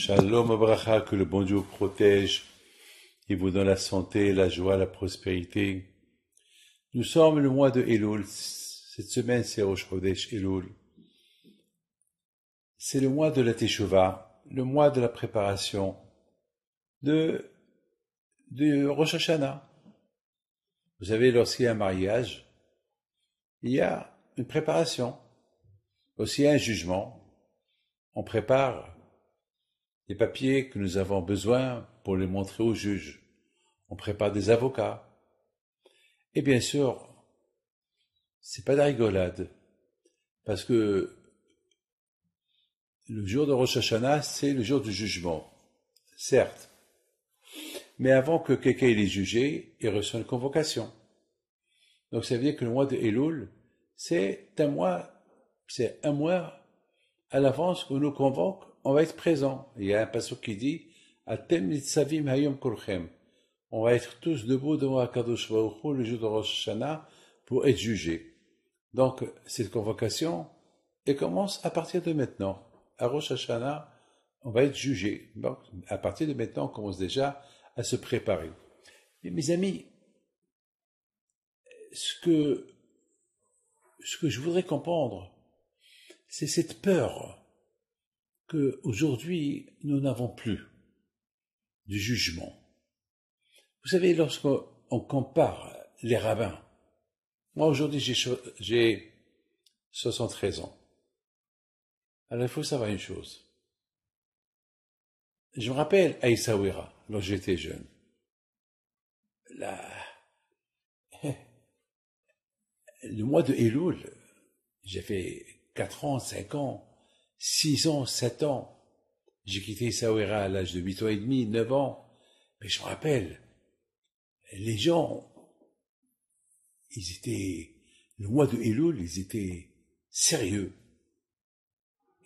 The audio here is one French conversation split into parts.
Shalom Abracha, que le bon Dieu vous protège et vous donne la santé, la joie, la prospérité. Nous sommes le mois de Elul. Cette semaine, c'est Rosh Chodesh Elul. C'est le mois de la Teshuvah, le mois de la préparation de Rosh Hashanah. Vous savez, lorsqu'il y a un mariage, il y a une préparation. Lorsqu'il y a un jugement, on prépare les papiers que nous avons besoin pour les montrer au juge. On prépare des avocats. Et bien sûr, c'est pas de la rigolade, parce que le jour de Rosh Hashanah, c'est le jour du jugement, certes. Mais avant que quelqu'un ait jugé, il reçoit une convocation. Donc ça veut dire que le mois de Elul, c'est un mois à l'avance qu'on nous convoque, on va être présent. Il y a un passage qui dit Atem nitzavim hayom kulchem. On va être tous debout devant Akadosh Baruch Hu le jour de Rosh Hashanah pour être jugés. Donc cette convocation, elle commence à partir de maintenant. À Rosh Hashanah, on va être jugés. Donc à partir de maintenant, on commence déjà à se préparer. Mais mes amis, ce que je voudrais comprendre, c'est cette peur que aujourd'hui nous n'avons plus du jugement. Vous savez, lorsqu'on compare les rabbins, moi aujourd'hui j'ai 73 ans. Alors il faut savoir une chose. Je me rappelle à Essaouira, lorsque j'étais jeune. Le mois de Elul, j'avais 4 ans, 5 ans, 6 ans, 7 ans. J'ai quitté Essaouira à l'âge de 8 ans et demi, 9 ans. Mais je me rappelle, les gens, le mois de Elul, ils étaient sérieux.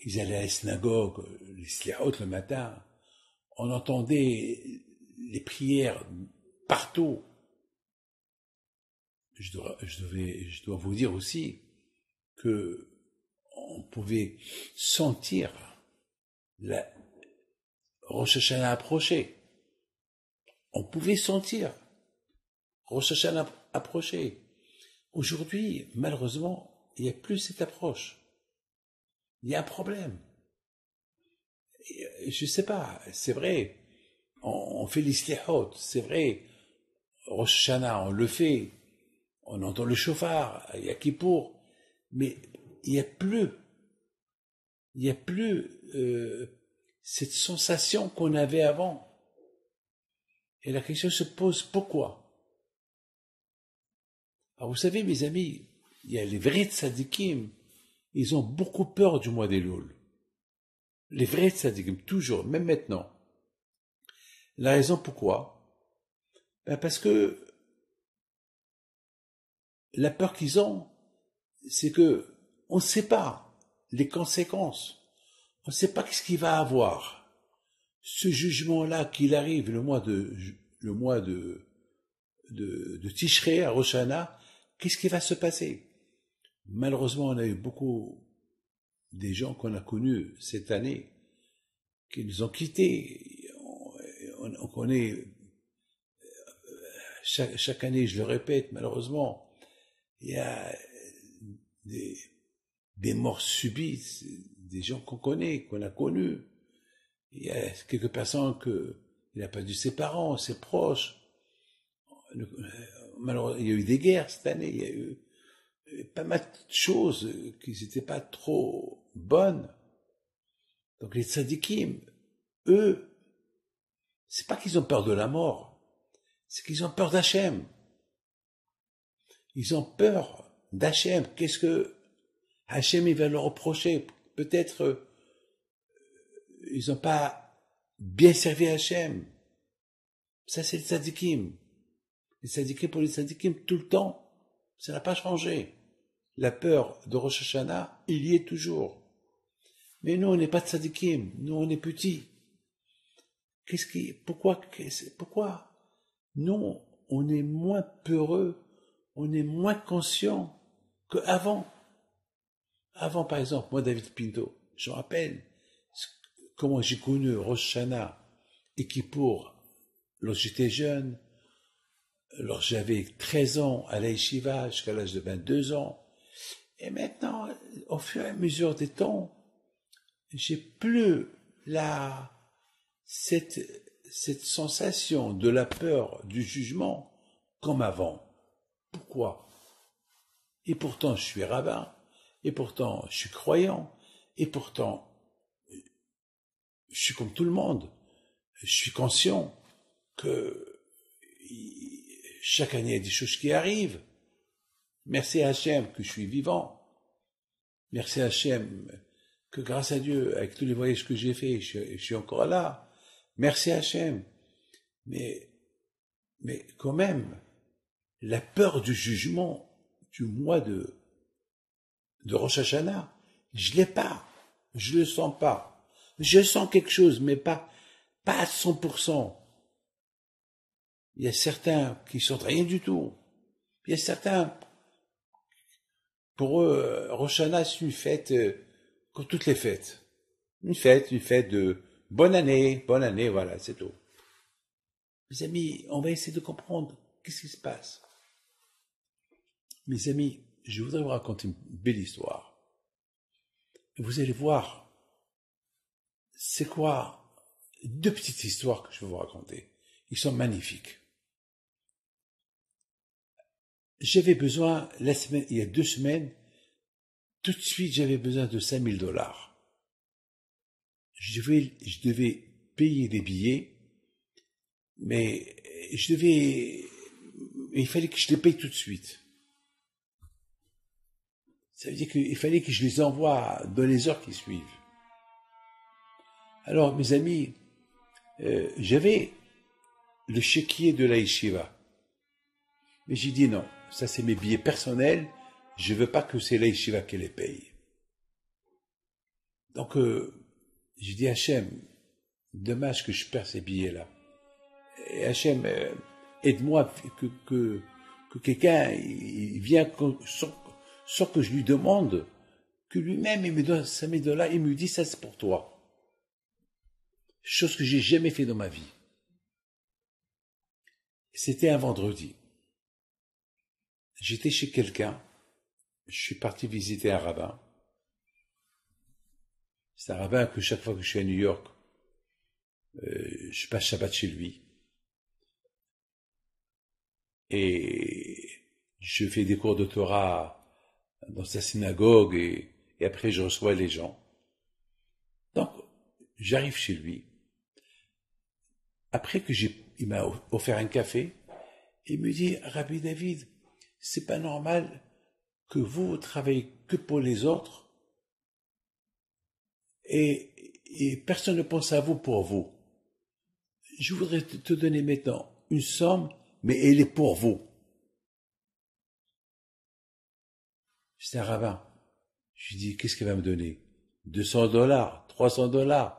Ils allaient à la synagogue, les sliahot le matin. On entendait les prières partout. Je dois vous dire aussi que on pouvait sentir la Rosh Hashanah approcher. On pouvait sentir Rosh Hashanah approcher. Aujourd'hui, malheureusement, il n'y a plus cette approche. Il y a un problème. Je ne sais pas, c'est vrai, on fait les slihot, c'est vrai, Rosh Hashanah, on le fait, on entend le shofar, il y a Kippour, mais il n'y a plus cette sensation qu'on avait avant. Et la question se pose, pourquoi? Alors vous savez, mes amis, il y a les vrais tzadikim, ils ont beaucoup peur du mois d'Elul. Les vrais tzadikim, toujours, même maintenant. La raison pourquoi? Parce que la peur qu'ils ont, c'est que on ne sait pas les conséquences. On ne sait pas ce qu'il va avoir. Ce jugement-là qu'il arrive le mois de Tishrei à Rosh Hashanah, qu'est-ce qui va se passer? Malheureusement, on a eu beaucoup des gens qu'on a connus cette année qui nous ont quittés. On connaît, chaque année, je le répète, malheureusement, il y a des morts subites, des gens qu'on connaît, qu'on a connus. Il y a quelques personnes il n'a pas perdu ses parents, ses proches. Malheureusement, il y a eu des guerres cette année, il y a eu pas mal de choses qui n'étaient pas trop bonnes. Donc les tzadikim, eux, c'est pas qu'ils ont peur de la mort, c'est qu'ils ont peur d'Hachem. Ils ont peur d'Hachem. Qu'est-ce que Hachem il va leur reprocher? Peut-être ils n'ont pas bien servi Hachem. Ça c'est les tzadikim. Les tzadikim pour les tzadikim tout le temps, ça n'a pas changé. La peur de Rosh Hashanah, il y est toujours. Mais nous, on n'est pas tzadikim, nous, on est petits. Pourquoi nous, on est moins peureux, on est moins conscient qu'avant. Avant, par exemple, moi, David Pinto, je me rappelle, comment j'ai connu Rosh Hashanah et Kippour lorsque j'étais jeune, lorsque j'avais 13 ans à la yeshiva jusqu'à l'âge de 22 ans. Et maintenant, au fur et à mesure des temps, j'ai plus cette sensation de la peur du jugement comme avant. Pourquoi? Et pourtant, je suis rabbin, et pourtant, je suis croyant, et pourtant, je suis comme tout le monde. Je suis conscient que chaque année, il y a des choses qui arrivent. Merci à Hachem que je suis vivant. Merci à Hachem que grâce à Dieu, avec tous les voyages que j'ai faits, je suis encore là. Merci à Hachem. Mais quand même, la peur du jugement du mois de Rosh Hashanah, je l'ai pas. Je le sens pas. Je sens quelque chose, mais pas à 100%. Il y a certains qui sentent rien du tout. Il y a certains, pour eux, Rosh Hashanah, c'est une fête comme toutes les fêtes. Une fête de bonne année, voilà, c'est tout. Mes amis, on va essayer de comprendre qu'est-ce qui se passe. Mes amis, je voudrais vous raconter une belle histoire. Vous allez voir, c'est quoi deux petites histoires que je vais vous raconter. Ils sont magnifiques. J'avais besoin, il y a 2 semaines, tout de suite j'avais besoin de $5,000. Je devais payer des billets, mais il fallait que je les paye tout de suite. Ça veut dire qu'il fallait que je les envoie dans les heures qui suivent. Alors, mes amis, j'avais le chéquier de la yeshiva. Mais j'ai dit non, ça c'est mes billets personnels, je veux pas que c'est la yeshiva qui les paye. Donc, j'ai dit Hachem, dommage que je perds ces billets-là. Et Hachem, aide-moi que quelqu'un il vient sans que je lui demande, que lui-même il me donne $5,000, il me dit ça c'est pour toi. Chose que j'ai jamais fait dans ma vie. C'était un vendredi. J'étais chez quelqu'un, je suis parti visiter un rabbin. C'est un rabbin que chaque fois que je suis à New York, je passe Shabbat chez lui. Et je fais des cours de Torah dans sa synagogue et après je reçois les gens. Donc, j'arrive chez lui. Après que il m'a offert un café, il me dit, Rabbi David, c'est pas normal que vous travaillez que pour les autres et personne ne pense à vous pour vous. Je voudrais te donner maintenant une somme, mais elle est pour vous. C'est un rabbin. Je lui dis, qu'est-ce qu'il va me donner? $200, $300,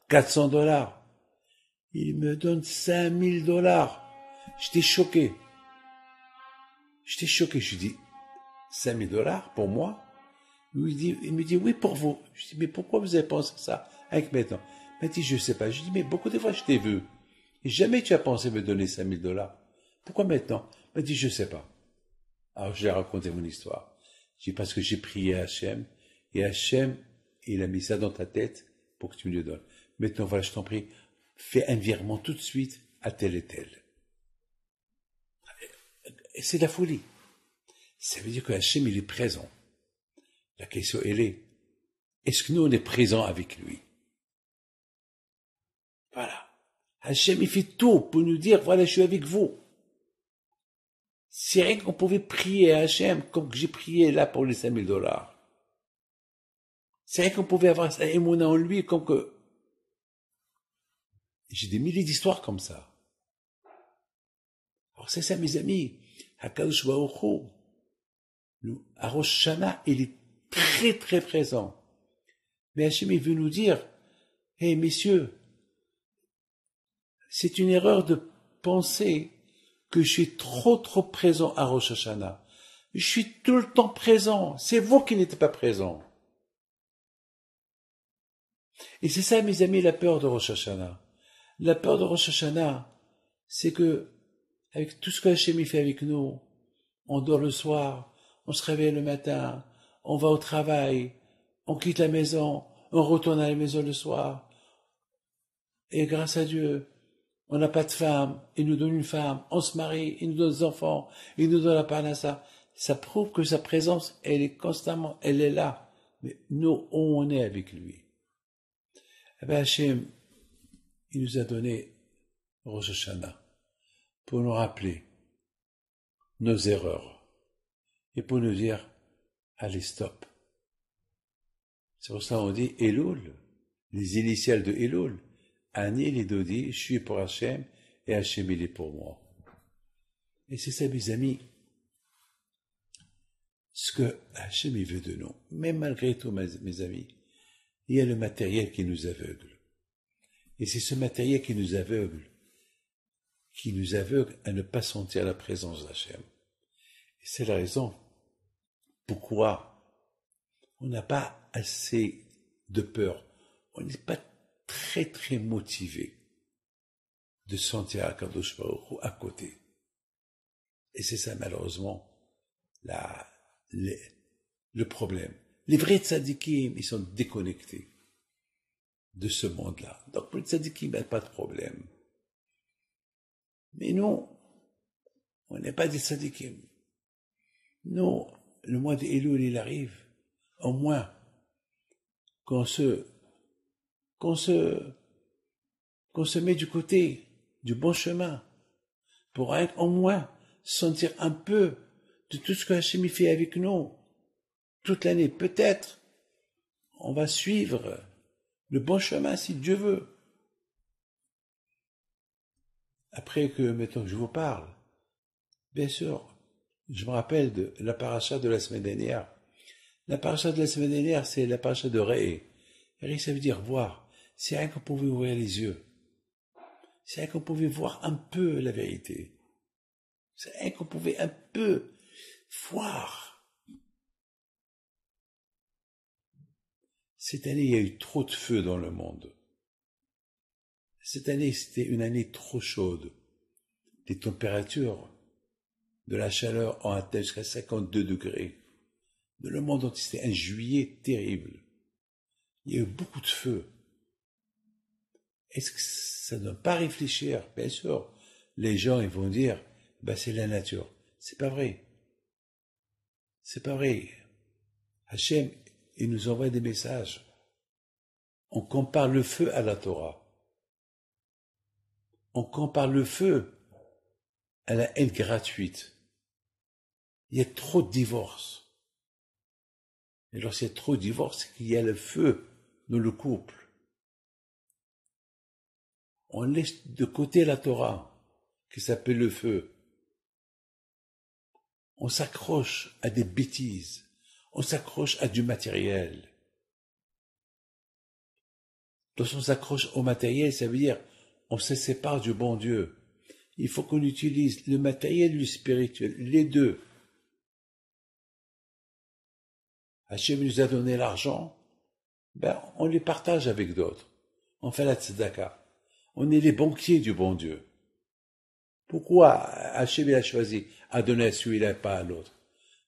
$400. Il me donne $5,000. J'étais choqué. Je lui dis, $5,000 pour moi? Il me dit, oui, pour vous. Je dis, mais pourquoi vous avez pensé ça avec maintenant? Il m'a dit, je sais pas. Je dis, mais beaucoup de fois, je t'ai vu. Et jamais tu as pensé me donner $5,000. Pourquoi maintenant? Il m'a dit, je sais pas. Alors, je lui ai raconté mon histoire. J'ai dit, parce que j'ai prié à Hachem, et Hachem, il a mis ça dans ta tête pour que tu me le donnes. Maintenant, voilà, je t'en prie, fais un virement tout de suite à tel et tel. Et c'est la folie. Ça veut dire que Hachem, il est présent. La question, elle est-ce que nous, on est présent avec lui? Voilà. Hachem, il fait tout pour nous dire, voilà, je suis avec vous. C'est rien qu'on pouvait prier à Hachem comme j'ai prié là pour les $5,000. C'est rien qu'on pouvait avoir ça émouna en lui comme que... J'ai des milliers d'histoires comme ça. Alors c'est ça, mes amis. HaKadosh Baruch Hu, à Rosh Hashanah, il est très très présent. Mais Hachem, il veut nous dire, hé messieurs, c'est une erreur de penser que je suis trop présent à Rosh Hashanah. Je suis tout le temps présent. C'est vous qui n'êtes pas présent. Et c'est ça, mes amis, la peur de Rosh Hashanah. La peur de Rosh Hashanah, c'est que, avec tout ce que Hachem fait avec nous, on dort le soir, on se réveille le matin, on va au travail, on quitte la maison, on retourne à la maison le soir. Et grâce à Dieu, on n'a pas de femme, il nous donne une femme, on se marie, il nous donne des enfants, il nous donne la parnassa. Ça prouve que sa présence, elle est constamment, elle est là. Mais nous, on est avec lui. Eh bien, Hachem, il nous a donné Rosh Hashanah pour nous rappeler nos erreurs et pour nous dire, allez, stop. C'est pour ça qu'on dit Elul, les initiales de Elul. Ani, les Dodi, je suis pour Hachem et Hachem, il est pour moi. Et c'est ça, mes amis, ce que Hachem, il veut de nous. Mais malgré tout, mes amis, il y a le matériel qui nous aveugle. Et c'est ce matériel qui nous aveugle à ne pas sentir la présence d'Hachem. Et c'est la raison pourquoi on n'a pas assez de peur. On n'est pas très très motivé de sentir Akadosh Baruch Hu à côté. Et c'est ça malheureusement le problème. Les vrais tzadikim, ils sont déconnectés de ce monde-là. Donc pour les tzadikim, il n'y a pas de problème. Mais nous, on n'est pas des tzadikim. Nous, le mois d'Elul, il arrive, au moins, qu'on se met du côté du bon chemin, pour au moins sentir un peu de tout ce que Hachem fait avec nous, toute l'année. Peut-être, on va suivre le bon chemin si Dieu veut. Après que, maintenant que je vous parle, bien sûr, je me rappelle de la paracha de la semaine dernière. La paracha de la semaine dernière, c'est la paracha de Ré. Ré, ça veut dire voir. C'est rien qu'on pouvait ouvrir les yeux. C'est rien qu'on pouvait voir un peu la vérité. C'est rien qu'on pouvait un peu voir. Cette année, il y a eu trop de feu dans le monde. Cette année, c'était une année trop chaude. Les températures de la chaleur ont atteint jusqu'à 52 degrés. Dans le monde entier, c'était un juillet terrible. Il y a eu beaucoup de feu. Est-ce que ça ne doit pas réfléchir? Bien sûr, les gens ils vont dire, c'est la nature. C'est pas vrai. C'est pas vrai. Hachem, il nous envoie des messages. On compare le feu à la Torah. On compare le feu à la haine gratuite. Il y a trop de divorces. Et lorsqu'il y a trop de divorces, c'est qu'il y a le feu dans le couple. On laisse de côté la Torah, qui s'appelle le feu. On s'accroche à des bêtises. On s'accroche à du matériel. Lorsqu'on s'accroche au matériel, ça veut dire on se sépare du bon Dieu. Il faut qu'on utilise le matériel et le spirituel, les deux. Hachem nous a donné l'argent, on les partage avec d'autres. On fait la tzedaka. On est les banquiers du bon Dieu. Pourquoi Hachem a choisi à donner à celui-là et pas à l'autre?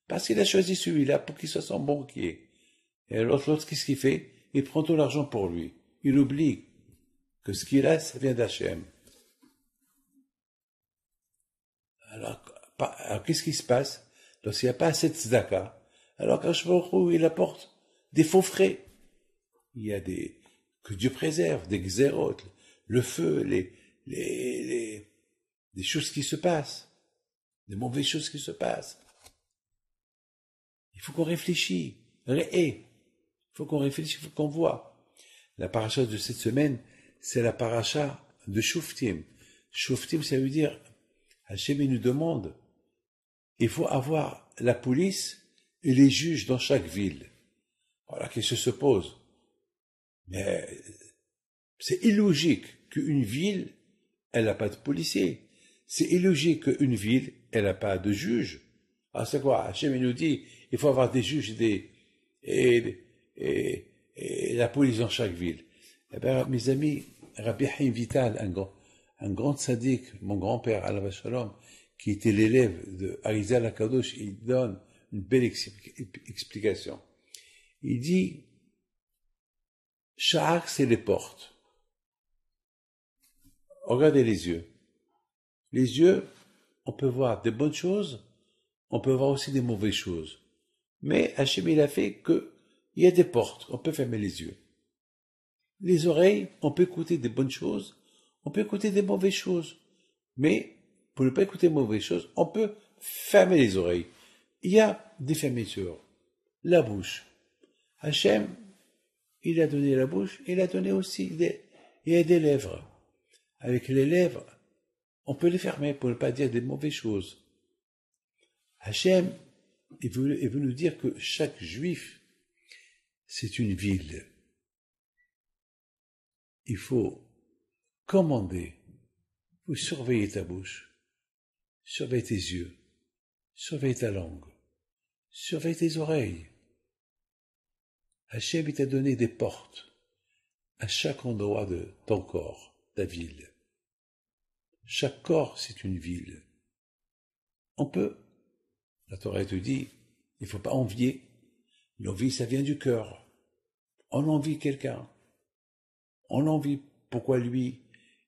Parce qu'il a choisi celui-là pour qu'il soit son banquier. Et l'autre, qu'est-ce qu'il fait? Il prend tout l'argent pour lui. Il oublie que ce qu'il a, ça vient d'Hachem. Alors, qu'est-ce qui se passe lorsqu'il n'y a pas assez de tzedaka? Alors qu'Hachem, il apporte des faux frais. Il y a que Dieu préserve, des xérotes, le feu, des choses qui se passent, des mauvaises choses qui se passent. Il faut qu'on réfléchisse. Il faut qu'on réfléchisse, il faut qu'on voit. La paracha de cette semaine, c'est la paracha de Shoftim. Shoftim, ça veut dire, Hachem nous demande, il faut avoir la police et les juges dans chaque ville. Voilà, la question se pose. Mais c'est illogique qu'une ville, elle n'a pas de policier. C'est illogique qu'une ville, elle n'a pas de juge. Alors c'est quoi? Hachem nous dit, il faut avoir des juges et la police dans chaque ville. Eh bien, mes amis, Rabbi Haïm Vital, un grand sadique, mon grand-père, alav shalom, qui était l'élève de Arizal Akadosh, il donne une belle explication. Il dit, Sha'ar, c'est les portes. Regardez les yeux. Les yeux, on peut voir des bonnes choses, on peut voir aussi des mauvaises choses. Mais Hachem, il a fait que il y a des portes, on peut fermer les yeux. Les oreilles, on peut écouter des bonnes choses, on peut écouter des mauvaises choses. Mais, pour ne pas écouter de mauvaises choses, on peut fermer les oreilles. Il y a des fermetures. La bouche. Hachem, il a donné la bouche, il a donné aussi il y a des lèvres. Avec les lèvres, on peut les fermer pour ne pas dire des mauvaises choses. Hachem, il veut nous dire que chaque juif, c'est une ville. Il faut commander, il faut surveiller ta bouche, surveiller tes yeux, surveiller ta langue, surveiller tes oreilles. Hachem, il t'a donné des portes à chaque endroit de ton corps, ta ville. Chaque corps, c'est une ville. On peut, la Torah te dit, il ne faut pas envier. L'envie, ça vient du cœur. On envie quelqu'un. On envie pourquoi lui,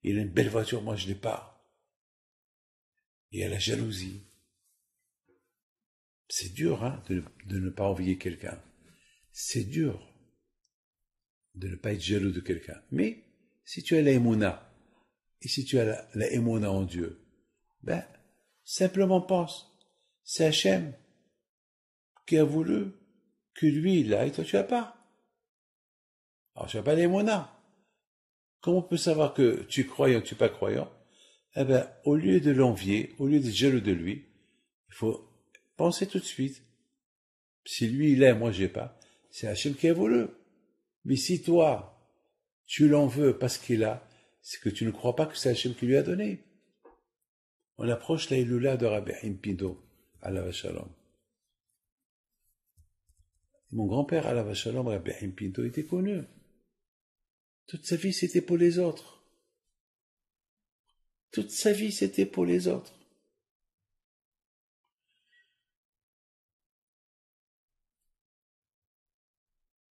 il a une belle voiture, moi je ne l'ai pas. Il y a la jalousie. C'est dur hein, de ne pas envier quelqu'un. C'est dur de ne pas être jaloux de quelqu'un. Mais si tu as la émouna, et si tu as la émouna en Dieu, ben, simplement pense, c'est Hachem qui a voulu que lui il a et toi tu n'as pas. Alors tu n'as pas l'émouna. Comment on peut savoir que tu es croyant ou tu n'es pas croyant? Eh ben, au lieu de l'envier, au lieu d'être jaloux de lui, il faut penser tout de suite. Si lui il a, moi j'ai pas, c'est Hachem qui a voulu. Mais si toi, tu l'en veux parce qu'il a, c'est que tu ne crois pas que c'est Hachem qui lui a donné. On approche la Iloula de Rabbi Haïm Pinto, alav shalom. Mon grand-père, alav shalom, Rabbi Haïm Pinto, était connu. Toute sa vie, c'était pour les autres. Toute sa vie, c'était pour les autres.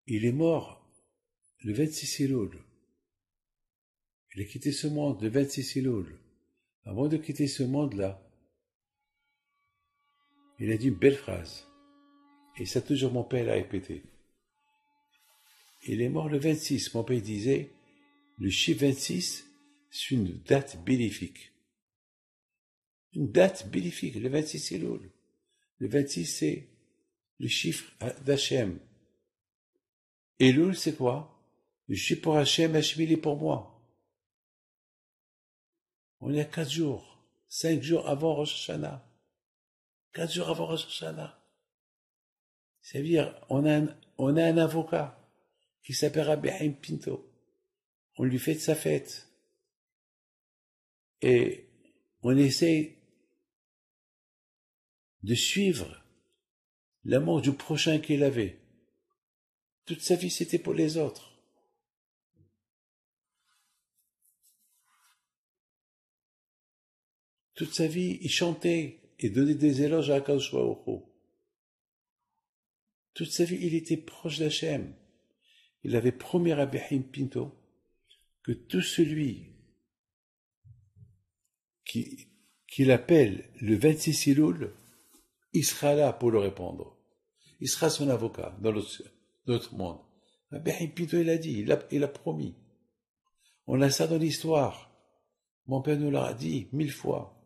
Il est mort le 26 Elul. Il a quitté ce monde le 26 Elul. Avant de quitter ce monde-là, il a dit une belle phrase. Et ça, toujours mon père l'a répété. Il est mort le 26. Mon père disait, le chiffre 26, c'est une date bénéfique. Une date bénéfique, le 26 Elul. Le 26, c'est le chiffre d'Hachem. Elul, c'est quoi? Je suis pour Hachem, Hachem il est pour moi. On est à 4 jours, 5 jours avant Rosh Hashanah. 4 jours avant Rosh Hashanah. C'est-à-dire, on a un avocat qui s'appelle Rabbi Haïm Pinto. On lui fait de sa fête. Et on essaie de suivre l'amour du prochain qu'il avait. Toute sa vie, c'était pour les autres. Toute sa vie, il chantait et donnait des éloges à Akadosh Baruch Hu. Toute sa vie, il était proche d'Hachem. Il avait promis à Rabbi Haïm Pinto que tout celui qui l'appelle le 26 Elul, il sera là pour le répondre. Il sera son avocat dans l'autre monde. Rabbi Haïm Pinto, il a dit, il a promis. On a ça dans l'histoire. Mon père nous l'a dit 1000 fois.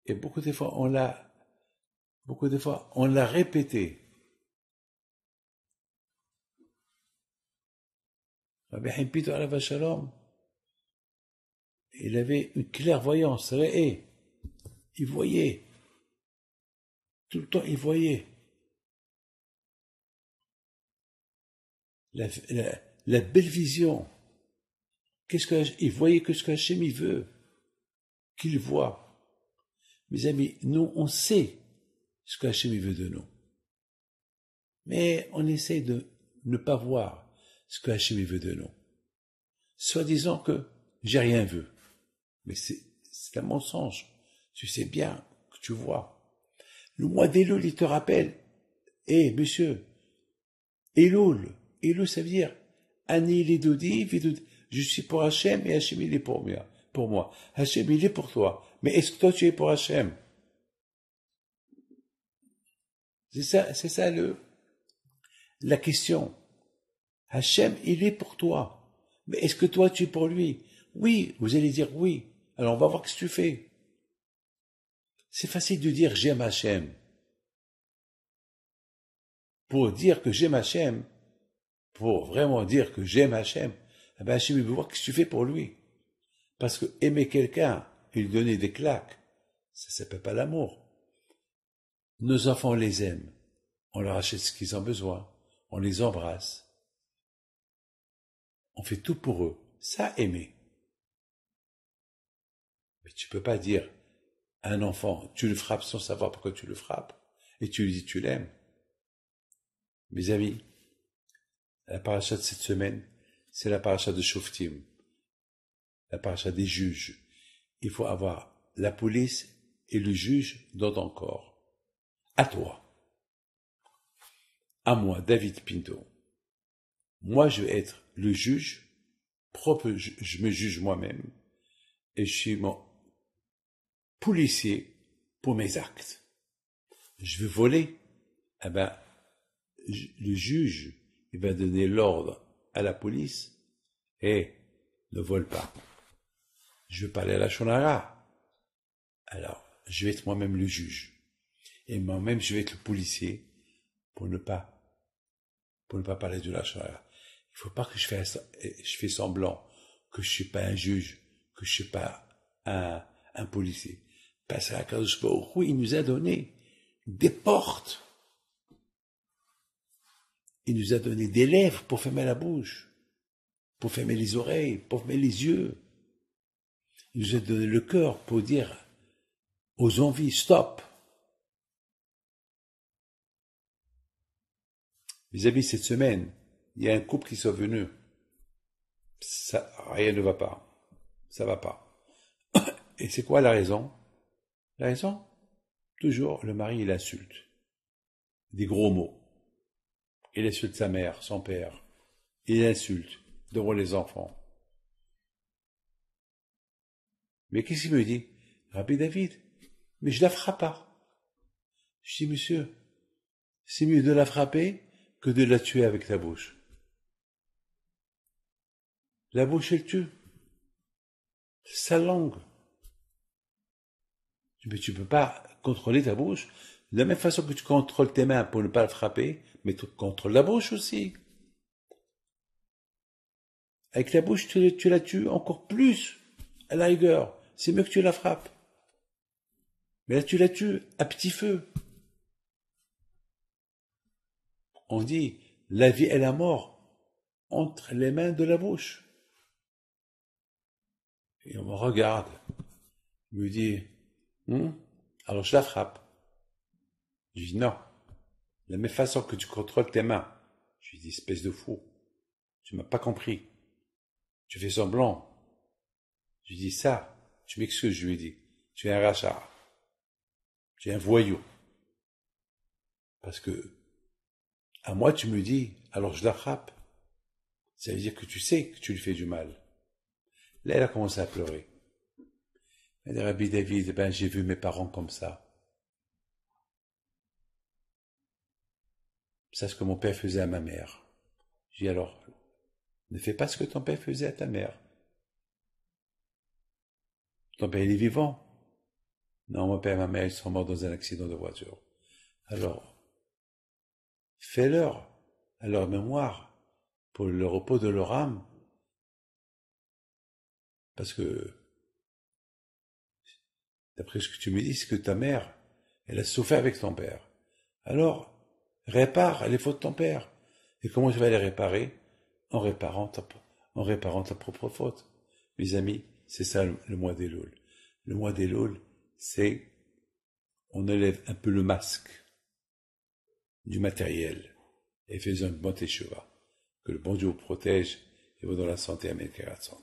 Et beaucoup de fois, on l'a répété. Rabbi Haïm Pinto, alav shalom, il avait une clairvoyance, il voyait. Tout le temps, il voyait. La belle vision. Il voyait que ce qu'Hachem il veut qu'il voit. Mes amis, nous, on sait ce qu'Hachem il veut de nous. Mais on essaie de ne pas voir ce qu'Hachem il veut de nous. soi-disant que j'ai rien vu. Mais c'est un mensonge. Tu sais bien que tu vois. Le mois d'Elul, il te rappelle, monsieur, Elul, Elul, ça veut dire, Ani Lidodi, Vidodi. Je suis pour Hachem et Hachem, il est pour moi. Pour moi. Hachem, il est pour toi. Mais est-ce que toi, tu es pour Hachem? C'est ça la question. Hachem, il est pour toi. Mais est-ce que toi, tu es pour lui? Oui, vous allez dire oui. Alors on va voir ce que tu fais. C'est facile de dire j'aime Hachem. Pour dire que j'aime Hachem, pour vraiment dire que j'aime Hachem, eh ben Hachem, il veut voir ce que tu fais pour lui. Parce que aimer quelqu'un et lui donner des claques, ça s'appelle pas l'amour. Nos enfants, on les aime. On leur achète ce qu'ils ont besoin. On les embrasse. On fait tout pour eux. Ça, aimer. Mais tu peux pas dire à un enfant, tu le frappes sans savoir pourquoi tu le frappes, et tu lui dis tu l'aimes. Mes amis, la paracha de cette semaine, c'est la paracha de Shoftim, la paracha des juges. Il faut avoir la police et le juge dans ton corps. À toi. À moi, David Pinto. Moi, je vais être le juge, propre, je me juge moi-même, et je suis mon policier pour mes actes. Je veux voler, eh ben, le juge, il va donner l'ordre à la police, et ne vole pas. Je veux parler à la shonara. Alors, je vais être moi-même le juge. Et moi-même, je vais être le policier pour ne pas parler de la shonara. Il faut pas que je fais semblant que je suis pas un juge, que je suis pas un policier. Parce qu'à Kadosh Baruch Hu, il nous a donné des portes. Il nous a donné des lèvres pour fermer la bouche, pour fermer les oreilles, pour fermer les yeux. Il nous a donné le cœur pour dire aux envies, stop. Mes amis, cette semaine, il y a un couple qui sont venus. Ça, rien ne va pas. Ça va pas. Et c'est quoi la raison? La raison? Toujours, le mari, il insulte. Des gros mots. Il insulte sa mère, son père. Il insulte devant les enfants. Mais qu'est-ce qu'il me dit? Rabbi David, mais je la frappe pas. Je dis, monsieur, c'est mieux de la frapper que de la tuer avec ta bouche. La bouche, elle tue. Sa langue. Mais tu peux pas contrôler ta bouche. De la même façon que tu contrôles tes mains pour ne pas la frapper, mais tu contrôles la bouche aussi. Avec la bouche, tu la tues encore plus, à la rigueur. C'est mieux que tu la frappes. Mais là, tu la tues à petit feu. On dit, la vie et la mort entre les mains de la bouche. Et on me regarde. Il me dit, alors je la frappe. Je dis non. De la même façon que tu contrôles tes mains. Je lui dis, espèce de fou. Tu m'as pas compris. Tu fais semblant. Je lui dis ça. Tu m'excuses, je lui dis. Tu es un rachat. Tu es un voyou. Parce que, à moi, tu me dis, alors je la frappe. Ça veut dire que tu sais que tu lui fais du mal. Là, elle a commencé à pleurer. Elle dit, Rabbi David, ben, j'ai vu mes parents comme ça. C'est ce que mon père faisait à ma mère. J'ai dit, alors, ne fais pas ce que ton père faisait à ta mère. Ton père, il est vivant. Non, mon père et ma mère, ils sont morts dans un accident de voiture. Alors, fais-leur, à leur mémoire, pour le repos de leur âme. Parce que, d'après ce que tu me dis, c'est que ta mère, elle a souffert avec ton père. Alors, répare les fautes de ton père. Et comment tu vas les réparer? En réparant ta propre faute. Mes amis, c'est ça le mois d'Elul. Le mois d'Elul, c'est, on enlève un peu le masque du matériel et faisons une bonne teshuva. Que le bon Dieu vous protège et vous donne la santé, Amen, Keratzon.